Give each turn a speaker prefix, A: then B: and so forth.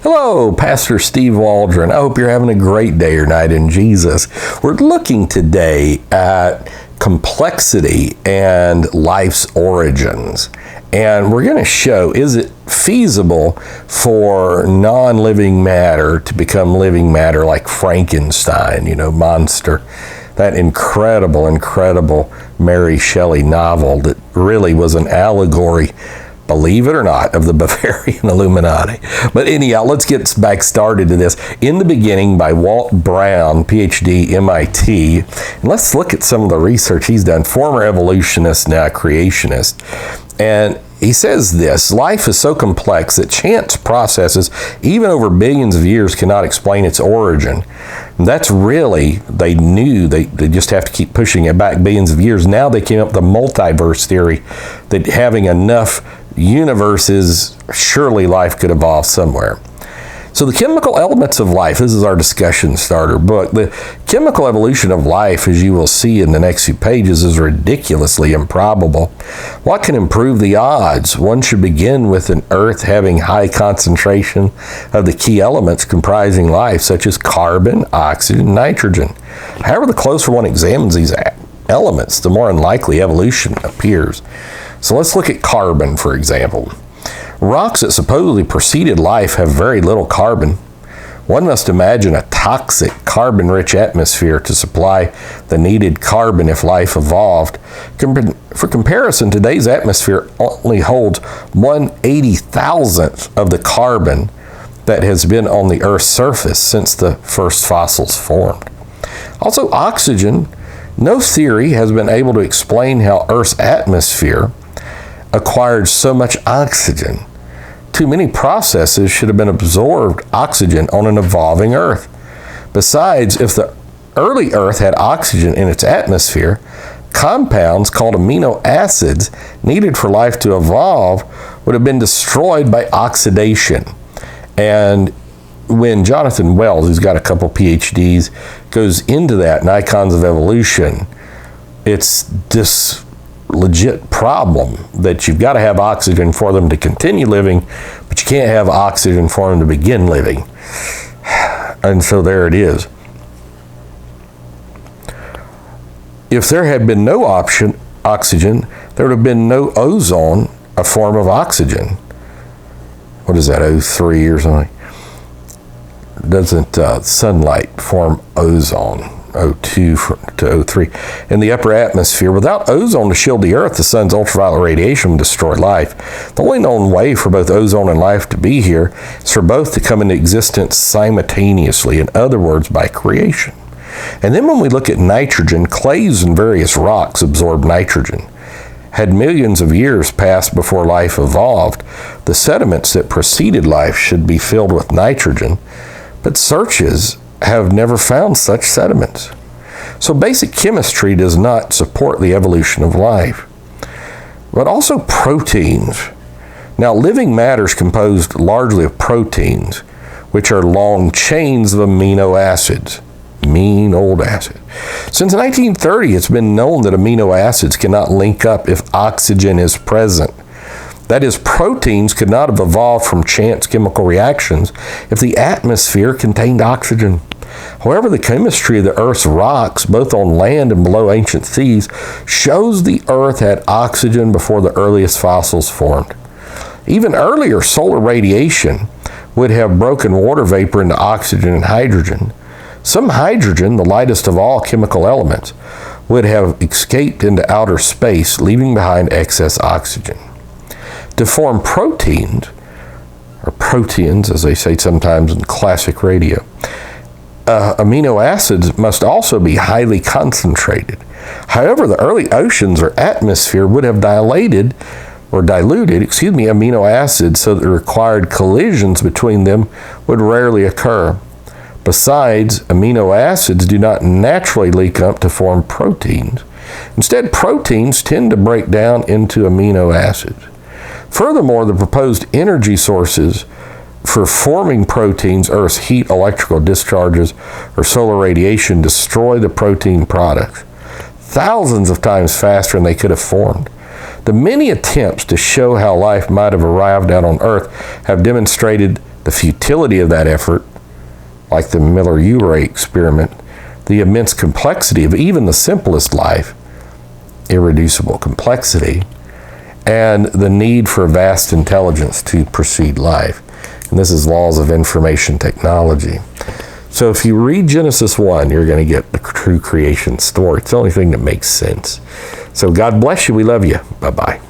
A: Hello, Pastor Steve Waldron. I hope you're having a great day or night in Jesus. We're looking today at complexity and life's origins. And we're going to show, is it feasible for non-living matter to become living matter like Frankenstein, monster? That incredible Mary Shelley novel that really was an allegory, believe it or not, of the Bavarian Illuminati. But anyhow, let's get back started to this. In the Beginning by Walt Brown, PhD, MIT. And let's look at some of the research he's done, former evolutionist, now creationist. And he says this: life is so complex that chance processes, even over billions of years, cannot explain its origin. And that's really, they knew they just have to keep pushing it back billions of years. Now they came up with the multiverse theory that having enough universes, surely life could evolve somewhere. So the chemical elements of life, this is our discussion starter book. The chemical evolution of life, as you will see in the next few pages, is ridiculously improbable. What can improve the odds? One should begin with an Earth having high concentration of the key elements comprising life, such as carbon, oxygen, nitrogen. However, the closer one examines these elements, the more unlikely evolution appears. So let's look at carbon, for example. Rocks that supposedly preceded life have very little carbon. One must imagine a toxic, carbon-rich atmosphere to supply the needed carbon if life evolved. For comparison, today's atmosphere only holds 1/80,000th of the carbon that has been on the Earth's surface since the first fossils formed. Also, oxygen. No theory has been able to explain how Earth's atmosphere acquired so much oxygen. Too many processes should have been absorbed oxygen on an evolving Earth. Besides, if the early Earth had oxygen in its atmosphere, compounds called amino acids needed for life to evolve would have been destroyed by oxidation. And when Jonathan Wells, who's got a couple PhDs, goes into that in Icons of Evolution, it's this legit problem that you've got to have oxygen for them to continue living, but you can't have oxygen for them to begin living. And so there it is. If there had been no oxygen, there would have been no ozone, a form of oxygen. What is that, O3 or something? Doesn't sunlight form ozone? O2 to O3 in the upper atmosphere. Without ozone to shield the Earth, the sun's ultraviolet radiation would destroy life. The only known way for both ozone and life to be here is for both to come into existence simultaneously, in other words, by creation. And then when we look at nitrogen, clays and various rocks absorb nitrogen. Had millions of years passed before life evolved, the sediments that preceded life should be filled with nitrogen, but searches have never found such sediments. So basic chemistry does not support the evolution of life. But also proteins. Now, living matter is composed largely of proteins, which are long chains of amino acids. Mean old acid. Since 1930, it's been known that amino acids cannot link up if oxygen is present. That is, proteins could not have evolved from chance chemical reactions if the atmosphere contained oxygen. However, the chemistry of the Earth's rocks, both on land and below ancient seas, shows the Earth had oxygen before the earliest fossils formed. Even earlier, solar radiation would have broken water vapor into oxygen and hydrogen. Some hydrogen, the lightest of all chemical elements, would have escaped into outer space, leaving behind excess oxygen. To form proteins, or proteins, as they say sometimes in classic radio, amino acids must also be highly concentrated. However, the early oceans or atmosphere would have diluted amino acids so that the required collisions between them would rarely occur. Besides, amino acids do not naturally link up to form proteins. Instead, proteins tend to break down into amino acids. Furthermore, the proposed energy sources for forming proteins, Earth's heat, electrical discharges, or solar radiation, destroy the protein products thousands of times faster than they could have formed. The many attempts to show how life might have arrived out on Earth have demonstrated the futility of that effort, like the Miller-Urey experiment, the immense complexity of even the simplest life, irreducible complexity, and the need for vast intelligence to precede life. And this is laws of information technology. So if you read Genesis 1, you're going to get the true creation story. It's the only thing that makes sense. So God bless you. We love you. Bye-bye.